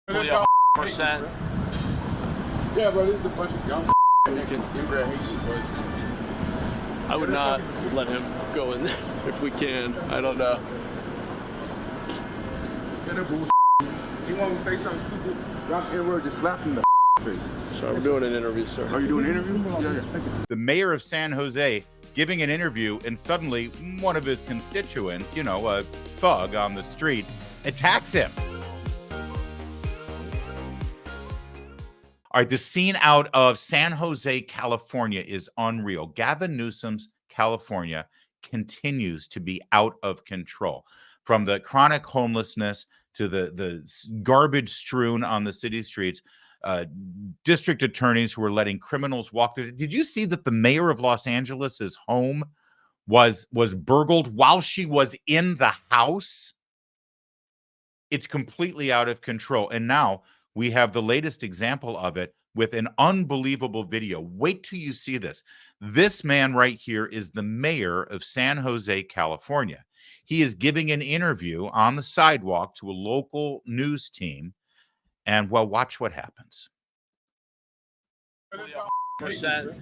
Fully 100%. Yeah, bro, this is a bunch of young making inbred hate, but I would not let him go in there if we can. I don't know. You want to say something stupid? Drop the N-word, just slap him in the face. So I'm doing an interview, sir. Are you doing an interview? Yeah. The mayor of San Jose giving an interview, and suddenly one of his constituents, a thug on the street, attacks him. All right, the scene out of San Jose, California is unreal. Gavin Newsom's California continues to be out of control. From the chronic homelessness to the garbage strewn on the city streets, district attorneys who are letting criminals walk through. Did you see that the mayor of Los Angeles' home was burgled while she was in the house? It's completely out of control. And now we have the latest example of it with an unbelievable video. Wait till you see this. This man right here is the mayor of San Jose, California. He is giving an interview on the sidewalk to a local news team. And well, watch what happens. 100%.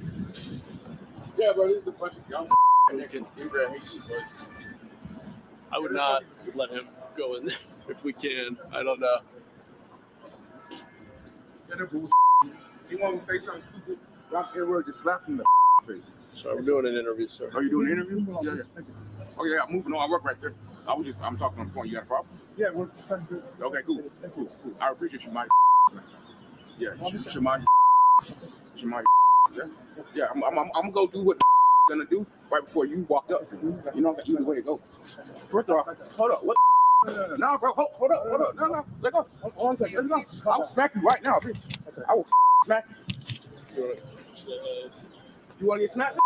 Yeah, bro, this is a bunch of young making inbred hate, but I would not let him go in there if we can. I don't know. you want to say something stupid? Drop the N-word, just slap him in the face. So I'm doing an interview, sir. Are you doing an interview? Yeah. Oh yeah, I'm moving on. I work right there. I'm talking on the phone. You got a problem? Yeah, we're trying to do it. Okay, cool. I appreciate you, Mike. Yeah, Shemai. Yeah. I'm gonna go do what gonna do right before you walk up. You know what I'm saying? Either way it goes. First off, hold up. What? No, bro. Hold up. No. Let go. Hold on a second. Let go. I will smack you right now, bitch. I will smack you. You want to get smacked?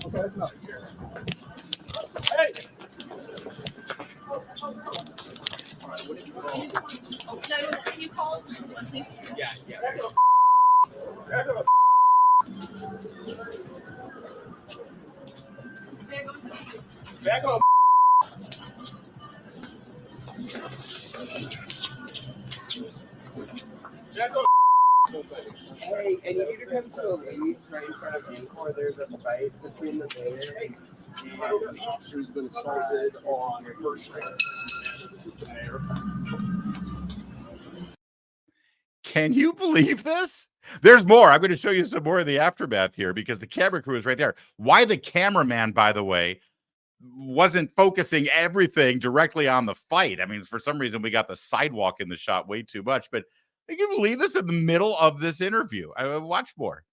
Okay, that's enough. Hey! Can you call please? Yeah. Back up. Hey, and you need to come to a lead right in front of you, or there's a fight between the mayor and the officer who's been assaulted on First Street. This is the mayor. Can you believe this? There's more. I'm going to show you some more of the aftermath here because the camera crew is right there. Why the cameraman, by the way, wasn't focusing everything directly on the fight. I mean, for some reason, we got the sidewalk in the shot way too much. But can you believe this in the middle of this interview? I watch more.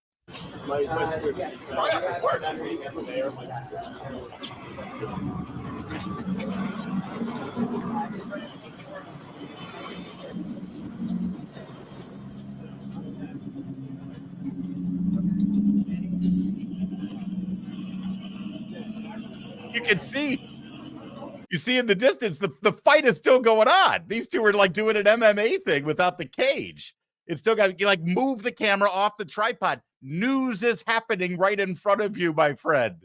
You can see. You see in the distance, the fight is still going on. These two are like doing an MMA thing without the cage. It's still got you like move the camera off the tripod. News is happening right in front of you, my friend.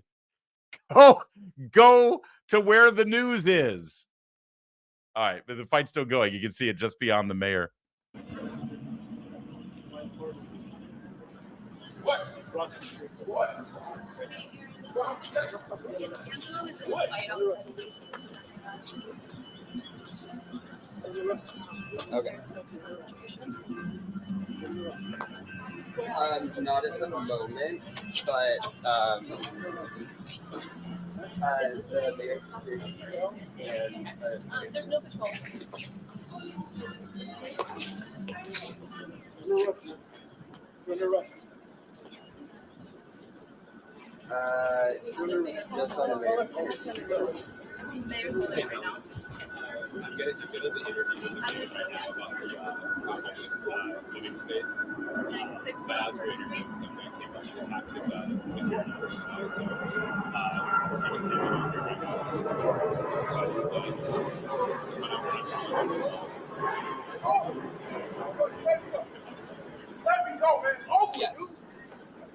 Go to where the news is. All right, but the fight's still going. You can see it just beyond the mayor. What? Okay. Not at the moment, but as the mayor and There's no patrol. just on the mayor. Mayor's not there right now. I'm getting a bit of the interview. Living space. 96 But as we're First interviewing Street. something, I came up to attack this security personnel. So I was thinking of interviewing Let me go, man. It's over, Yes. dude.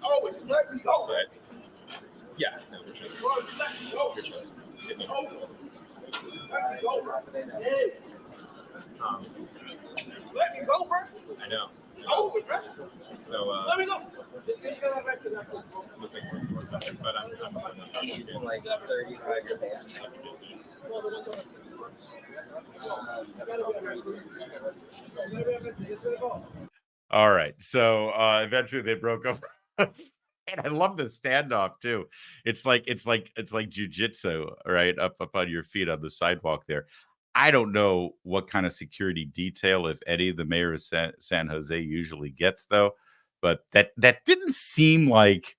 Oh, just let me go. Right. Yeah. Let me go, bro. I know. Oh, so let me go. But I'm like 35 years All right. So eventually they broke up. And I love the standoff too. It's like jujitsu, right? Up on your feet on the sidewalk there. I don't know what kind of security detail, if any, the mayor of San Jose usually gets, though. But that didn't seem like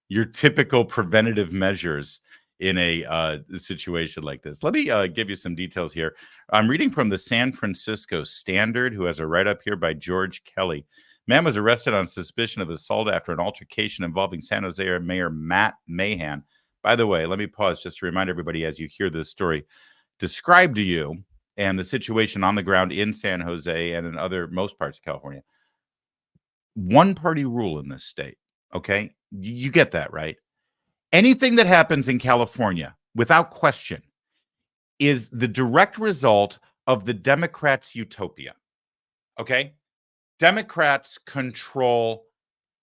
your typical preventative measures in a situation like this. Let me give you some details here. I'm reading from the San Francisco Standard, who has a write-up here by George Kelly. Man was arrested on suspicion of assault after an altercation involving San Jose Mayor Matt Mahan. By the way, let me pause just to remind everybody as you hear this story described to you and the situation on the ground in San Jose and in most parts of California. One-party rule in this state, okay? You get that, right? Anything that happens in California, without question, is the direct result of the Democrats' utopia, okay? Democrats control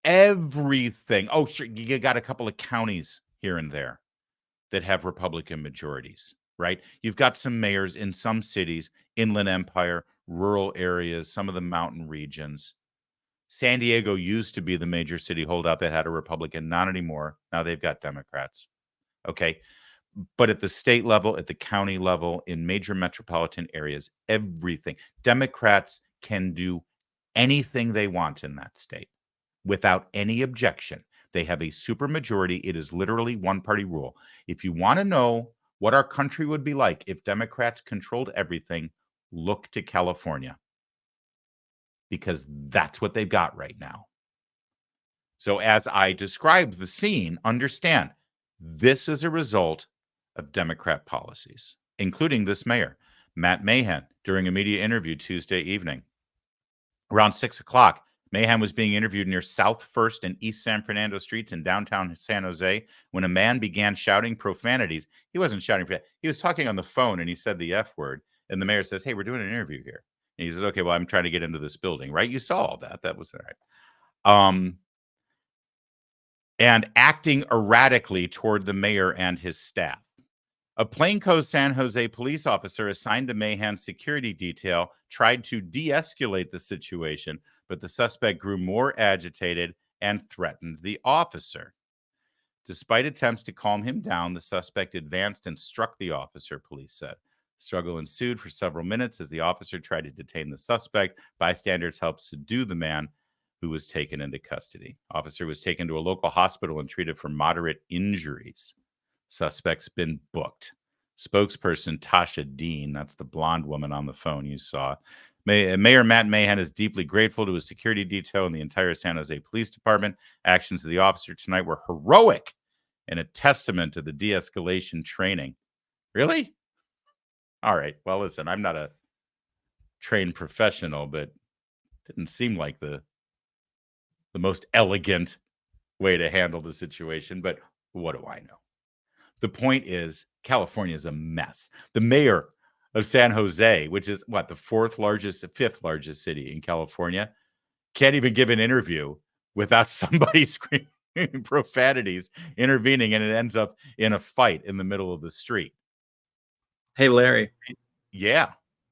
everything. Oh, sure, you got a couple of counties here and there that have Republican majorities, right? You've got some mayors in some cities, Inland Empire, rural areas, some of the mountain regions. San Diego used to be the major city holdout that had a Republican, not anymore. Now they've got Democrats. Okay. But at the state level, at the county level, in major metropolitan areas, everything. Democrats can do anything they want in that state without any objection. They have a supermajority. It is literally one-party rule. If you want to know what our country would be like if Democrats controlled everything, look to California, because that's what they've got right now. So as I described the scene, understand this is a result of Democrat policies, including this mayor, Matt Mahan, during a media interview Tuesday evening. Around 6 o'clock, Mahan was being interviewed near South First and East San Fernando streets in downtown San Jose when a man began shouting profanities. He wasn't shouting, he was talking on the phone and he said the F word. And the mayor says, "Hey, we're doing an interview here." And he says, "Okay, well, I'm trying to get into this building," right? You saw all that. That was all right. And acting erratically toward the mayor and his staff. A plainclothes San Jose police officer assigned to Mahan's security detail tried to de-escalate the situation, but the suspect grew more agitated and threatened the officer. Despite attempts to calm him down, the suspect advanced and struck the officer, police said. The struggle ensued for several minutes as the officer tried to detain the suspect. Bystanders helped subdue the man, who was taken into custody. Officer was taken to a local hospital and treated for moderate injuries. Suspect's been booked. Spokesperson Tasha Dean, that's the blonde woman on the phone you saw. Mayor Matt Mahan is deeply grateful to his security detail and the entire San Jose Police Department. Actions of the officer tonight were heroic and a testament to the de-escalation training. Really? All right. Well, listen, I'm not a trained professional, but it didn't seem like the most elegant way to handle the situation. But what do I know? The point is, California is a mess. The mayor of San Jose, which is the fifth largest city in California, can't even give an interview without somebody screaming profanities, intervening, and it ends up in a fight in the middle of the street. Hey, Larry. Yeah.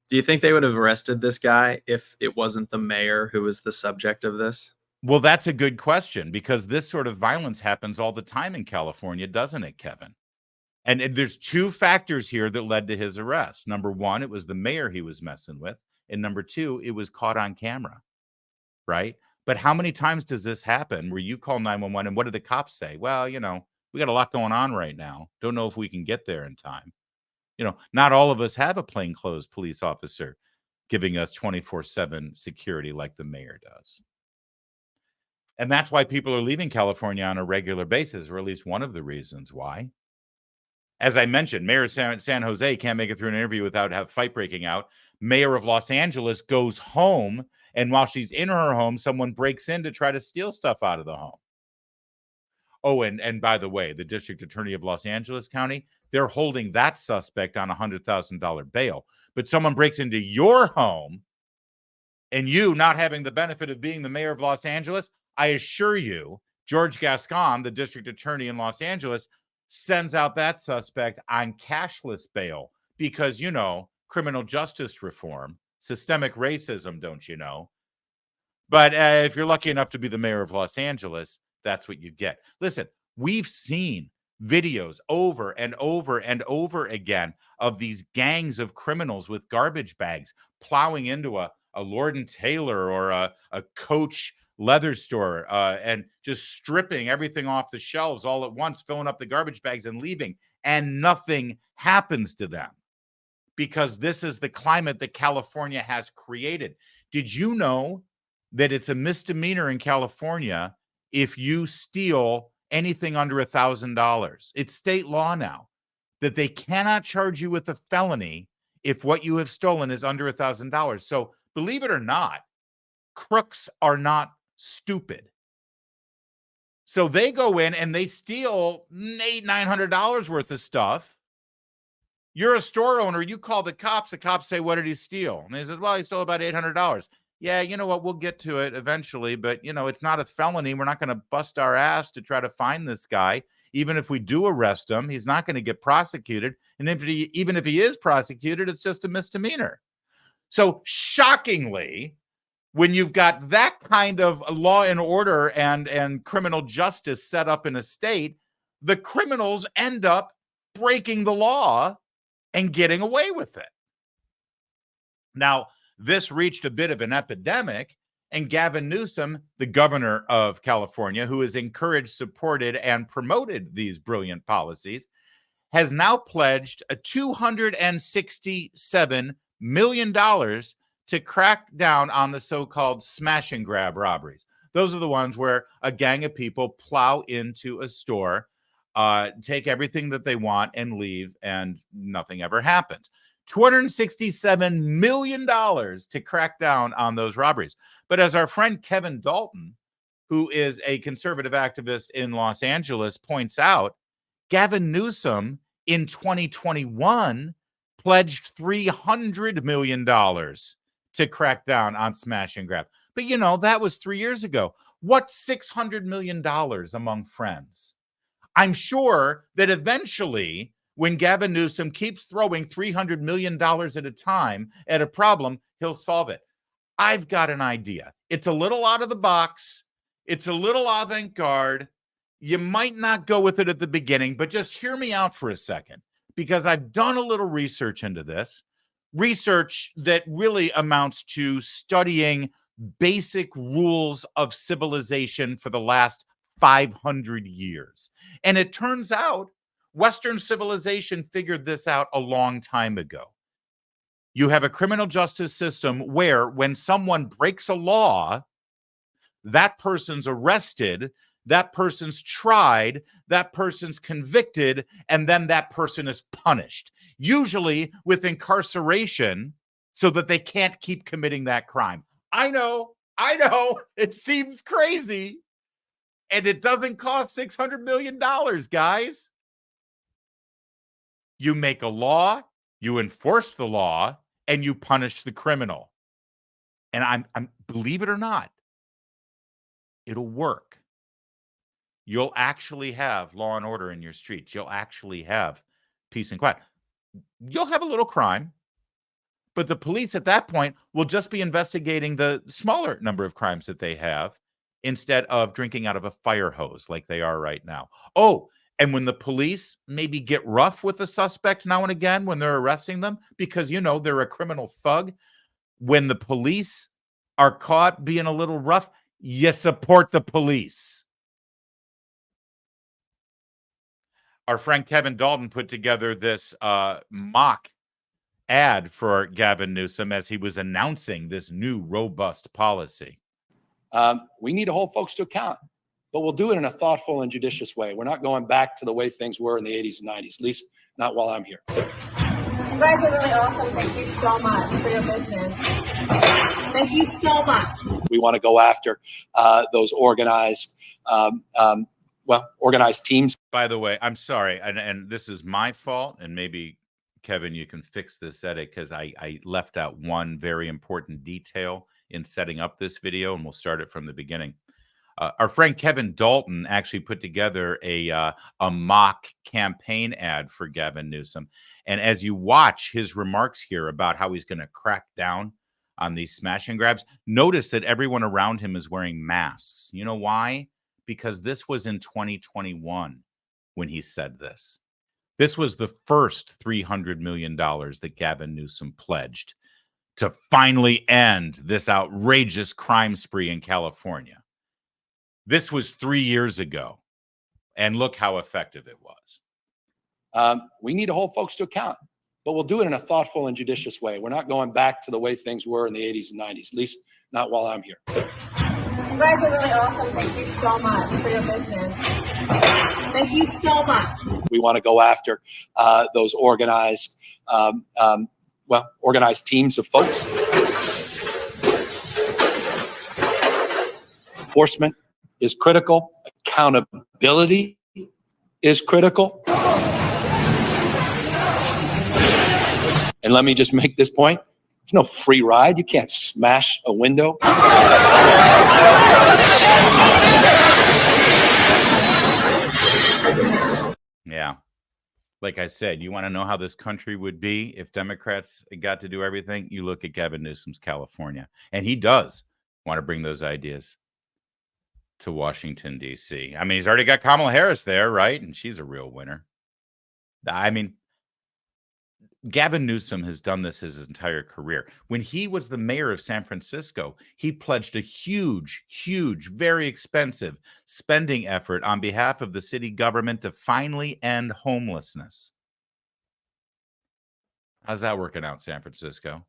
Do you think they would have arrested this guy if it wasn't the mayor who was the subject of this? Well, that's a good question, because this sort of violence happens all the time in California, doesn't it, Kevin? And there's two factors here that led to his arrest. Number one, it was the mayor he was messing with. And number two, it was caught on camera, right? But how many times does this happen where you call 911 and what do the cops say? Well, we got a lot going on right now. Don't know if we can get there in time. Not all of us have a plainclothes police officer giving us 24/7 security like the mayor does. And that's why people are leaving California on a regular basis, or at least one of the reasons why. As I mentioned, Mayor of San Jose can't make it through an interview without a fight breaking out. Mayor of Los Angeles goes home, and while she's in her home, someone breaks in to try to steal stuff out of the home. Oh, and by the way, the district attorney of Los Angeles County, they're holding that suspect on a $100,000 bail. But someone breaks into your home, and you not having the benefit of being the mayor of Los Angeles, I assure you, George Gascon, the district attorney in Los Angeles, sends out that suspect on cashless bail because, you know, criminal justice reform, systemic racism, don't you know? But if you're lucky enough to be the mayor of Los Angeles, that's what you get. Listen, we've seen videos over and over and over again of these gangs of criminals with garbage bags plowing into a Lord and Taylor or a Coach leather store and just stripping everything off the shelves all at once, filling up the garbage bags and leaving. And nothing happens to them because this is the climate that California has created. Did you know that it's a misdemeanor in California if you steal anything under $1,000? It's state law now that they cannot charge you with a felony if what you have stolen is under $1,000. So believe it or not, crooks are not stupid. So they go in and they steal $900 worth of stuff. You're a store owner. You call the cops say, what did he steal? And they said, well, he stole about $800. Yeah, you know what? We'll get to it eventually, but you know, it's not a felony. We're not going to bust our ass to try to find this guy. Even if we do arrest him, he's not going to get prosecuted. And even if he is prosecuted, it's just a misdemeanor. So shockingly, when you've got that kind of law and order and criminal justice set up in a state, the criminals end up breaking the law and getting away with it. Now, this reached a bit of an epidemic, and Gavin Newsom, the governor of California, who has encouraged, supported, and promoted these brilliant policies, has now pledged a $267 million to crack down on the so-called smash and grab robberies. Those are the ones where a gang of people plow into a store, take everything that they want and leave, and nothing ever happens. $267 million to crack down on those robberies. But as our friend Kevin Dalton, who is a conservative activist in Los Angeles, points out, Gavin Newsom in 2021 pledged $300 million to crack down on smash and grab. But, you know, that was 3 years ago. What's $600 million among friends? I'm sure that eventually, when Gavin Newsom keeps throwing $300 million at a time at a problem, he'll solve it. I've got an idea. It's a little out of the box. It's a little avant-garde. You might not go with it at the beginning, but just hear me out for a second, because I've done a little research into this, research that really amounts to studying basic rules of civilization for the last 500 years. And it turns out Western civilization figured this out a long time ago. You have a criminal justice system where when someone breaks a law, that person's arrested, that person's tried, that person's convicted, and then that person is punished, usually with incarceration so that they can't keep committing that crime. I know, it seems crazy, and it doesn't cost $600 million, guys. You make a law, you enforce the law, and you punish the criminal. And I'm believe it or not, it'll work. You'll actually have law and order in your streets. You'll actually have peace and quiet. You'll have a little crime, but the police at that point will just be investigating the smaller number of crimes that they have instead of drinking out of a fire hose like they are right now. Oh, and when the police maybe get rough with a suspect now and again when they're arresting them because, you know, they're a criminal thug, when the police are caught being a little rough, you support the police. Our friend Kevin Dalton put together this mock ad for Gavin Newsom as he was announcing this new robust policy. We need to hold folks to account, but we'll do it in a thoughtful and judicious way. We're not going back to the way things were in the 80s and 90s, at least not while I'm here. You guys are really awesome. Thank you so much for your business. Thank you so much. We want to go after those organized organized teams. By the way, I'm sorry, and this is my fault, and maybe Kevin, you can fix this edit because I left out one very important detail in setting up this video, and we'll start it from the beginning. Our friend Kevin Dalton actually put together a mock campaign ad for Gavin Newsom, and as you watch his remarks here about how he's going to crack down on these smash and grabs, notice that everyone around him is wearing masks. You know why? Because this was in 2021 when he said this. This was the first $300 million that Gavin Newsom pledged to finally end this outrageous crime spree in California. This was 3 years ago, and look how effective it was. We need to hold folks to account, but we'll do it in a thoughtful and judicious way. We're not going back to the way things were in the 80s and 90s, at least not while I'm here. You guys are really awesome. Thank you so much for your business. Thank you so much. We want to go after those organized, organized teams of folks. Enforcement is critical. Accountability is critical. And let me just make this point. There's no free ride. You can't smash a window. Yeah. Like I said, you want to know how this country would be if Democrats got to do everything? You look at Gavin Newsom's California, and he does want to bring those ideas to Washington, D.C. I mean, he's already got Kamala Harris there, right? And she's a real winner. I mean, Gavin Newsom has done this his entire career. When he was the mayor of San Francisco, he pledged a huge, very expensive spending effort on behalf of the city government to finally end homelessness. How's that working out, San Francisco?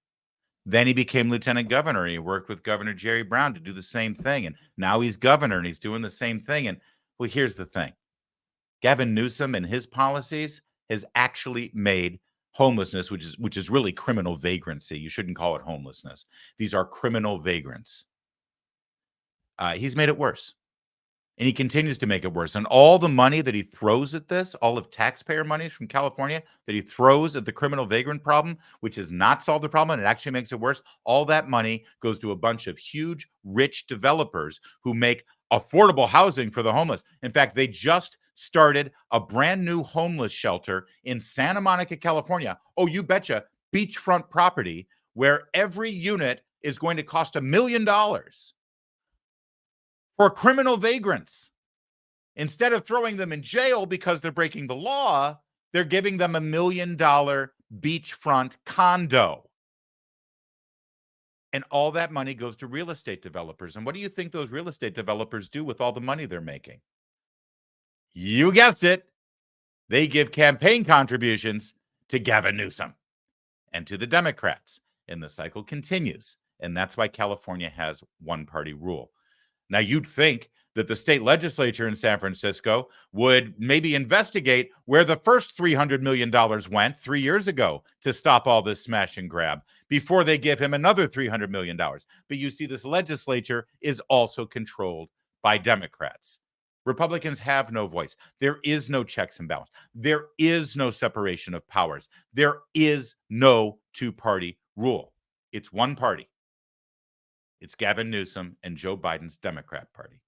Then he became lieutenant governor, and he worked with Governor Jerry Brown to do the same thing. And now he's governor, and he's doing the same thing. And, well, here's the thing. Gavin Newsom and his policies has actually made homelessness, which is really criminal vagrancy. You shouldn't call it homelessness. These are criminal vagrants. He's made it worse. And he continues to make it worse. And all the money that he throws at this, all of taxpayer money from California that he throws at the criminal vagrant problem, which has not solved the problem, and it actually makes it worse, all that money goes to a bunch of huge, rich developers who make affordable housing for the homeless. In fact, they just started a brand new homeless shelter in Santa Monica, California. Oh, you betcha, beachfront property, where every unit is going to cost $1 million. For criminal vagrants. Instead of throwing them in jail because they're breaking the law, they're giving them $1 million beachfront condo. And all that money goes to real estate developers. And what do you think those real estate developers do with all the money they're making? You guessed it. They give campaign contributions to Gavin Newsom and to the Democrats. And the cycle continues. And that's why California has one-party rule. Now, you'd think that the state legislature in San Francisco would maybe investigate where the first $300 million went 3 years ago to stop all this smash and grab before they give him another $300 million. But you see, this legislature is also controlled by Democrats. Republicans have no voice. There is no checks and balance. There is no separation of powers. There is no two-party rule. It's one party. It's Gavin Newsom and Joe Biden's Democrat Party.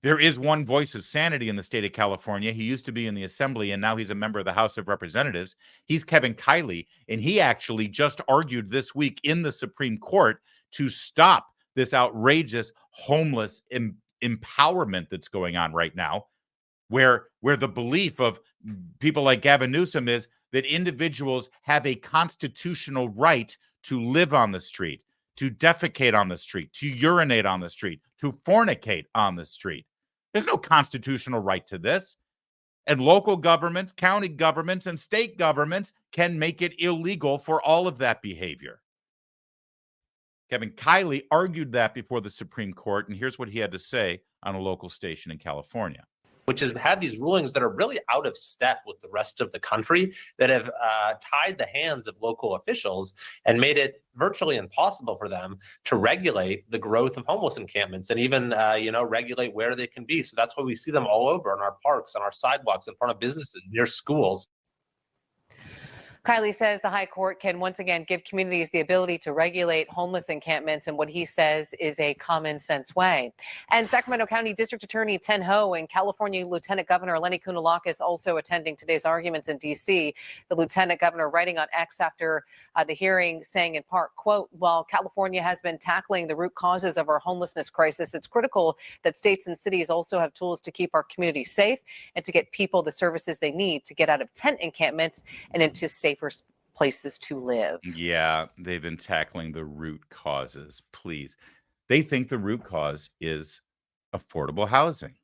There is one voice of sanity in the state of California. He used to be in the Assembly, and now he's a member of the House of Representatives. He's Kevin Kiley, and he actually just argued this week in the Supreme Court to stop this outrageous homeless empowerment that's going on right now, where the belief of people like Gavin Newsom is that individuals have a constitutional right to live on the street, to defecate on the street, to urinate on the street, to fornicate on the street. There's no constitutional right to this. And local governments, county governments, and state governments can make it illegal for all of that behavior. Kevin Kiley argued that before the Supreme Court, and here's what he had to say on a local station in California. which has had these rulings that are really out of step with the rest of the country, that have tied the hands of local officials and made it virtually impossible for them to regulate the growth of homeless encampments and even, regulate where they can be. So that's why we see them all over in our parks, on our sidewalks, in front of businesses, near schools. Kiley says the High Court can once again give communities the ability to regulate homeless encampments in what he says is a common sense way. And Sacramento County District Attorney Ten Ho and California Lieutenant Governor Lenny Kounalakis also attending today's arguments in D.C. The Lieutenant Governor writing on X after the hearing, saying in part, quote, while California has been tackling the root causes of our homelessness crisis, it's critical that states and cities also have tools to keep our communities safe and to get people the services they need to get out of tent encampments and into safer places to live. Yeah, they've been tackling the root causes. Please. They think the root cause is affordable housing.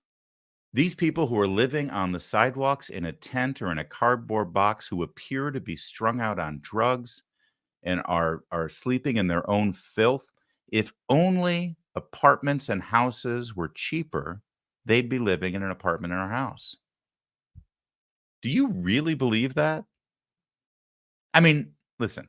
These people who are living on the sidewalks in a tent or in a cardboard box, who appear to be strung out on drugs and are sleeping in their own filth, if only apartments and houses were cheaper, they'd be living in an apartment in our house. Do you really believe that? I mean, listen,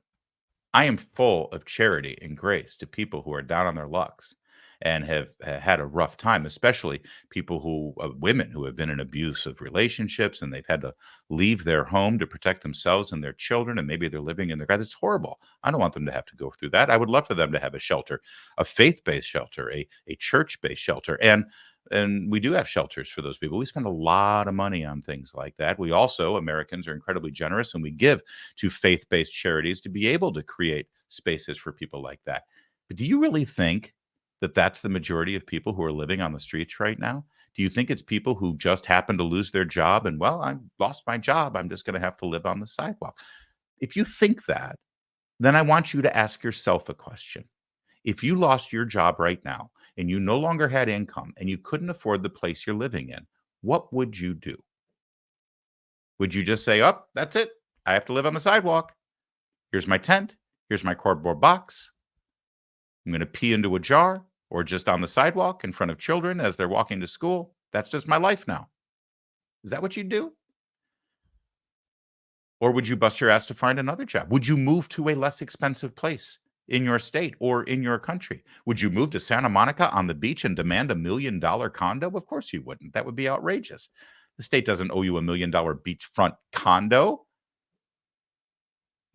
I am full of charity and grace to people who are down on their lucks and have had a rough time, especially people who, women who have been in abusive relationships and they've had to leave their home to protect themselves and their children, and maybe they're living in their guys. It's horrible. I don't want them to have to go through that. I would love for them to have a shelter, a faith-based shelter, a church-based shelter, and we do have shelters for those people. We spend a lot of money on things like that. We also, Americans, are incredibly generous, and we give to faith-based charities to be able to create spaces for people like that. But do you really think that that's the majority of people who are living on the streets right now? Do you think it's people who just happen to lose their job and, well, I lost my job, I'm just going to have to live on the sidewalk? If you think that, then I want you to ask yourself a question. If you lost your job right now and you no longer had income and you couldn't afford the place you're living in, what would you do? Would you just say, oh, that's it, I have to live on the sidewalk. Here's my tent. Here's my cardboard box. I'm going to pee into a jar or just on the sidewalk in front of children as they're walking to school. That's just my life now. Is that what you'd do? Or would you bust your ass to find another job? Would you move to a less expensive place in your state or in your country? Would you move to Santa Monica on the beach and demand $1 million condo? Of course you wouldn't. That would be outrageous. The state doesn't owe you $1 million beachfront condo.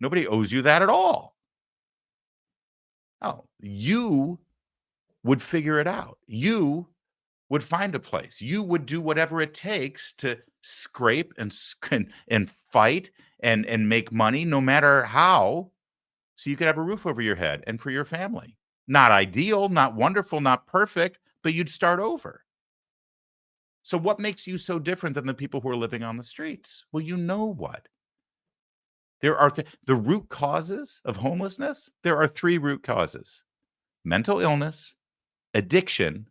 Nobody owes you that at all. Oh, you would figure it out. You would find a place. You would do whatever it takes to scrape and fight and make money, no matter how, so you could have a roof over your head and for your family. Not ideal, not wonderful, not perfect, but you'd start over. So what makes you so different than the people who are living on the streets? Well, you know what? There are the root causes of homelessness. There are 3 root causes: mental illness, addiction,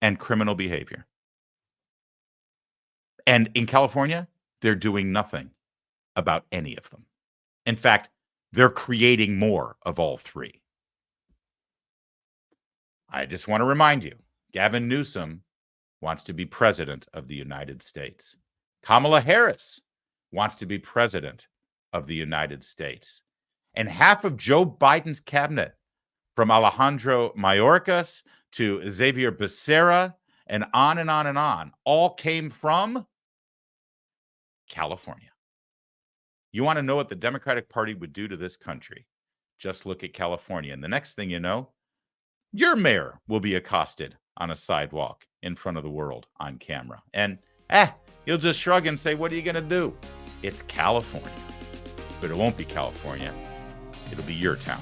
and criminal behavior. And in California, they're doing nothing about any of them. In fact, they're creating more of all 3. I just want to remind you, Gavin Newsom wants to be president of the United States. Kamala Harris wants to be president of the United States. And half of Joe Biden's cabinet, from Alejandro Mayorkas to Xavier Becerra and on and on and on, all came from California. You want to know what the Democratic Party would do to this country? Just look at California. And the next thing you know, your mayor will be accosted on a sidewalk in front of the world on camera. And you'll just shrug and say, what are you going to do? It's California. But it won't be California. It'll be your town.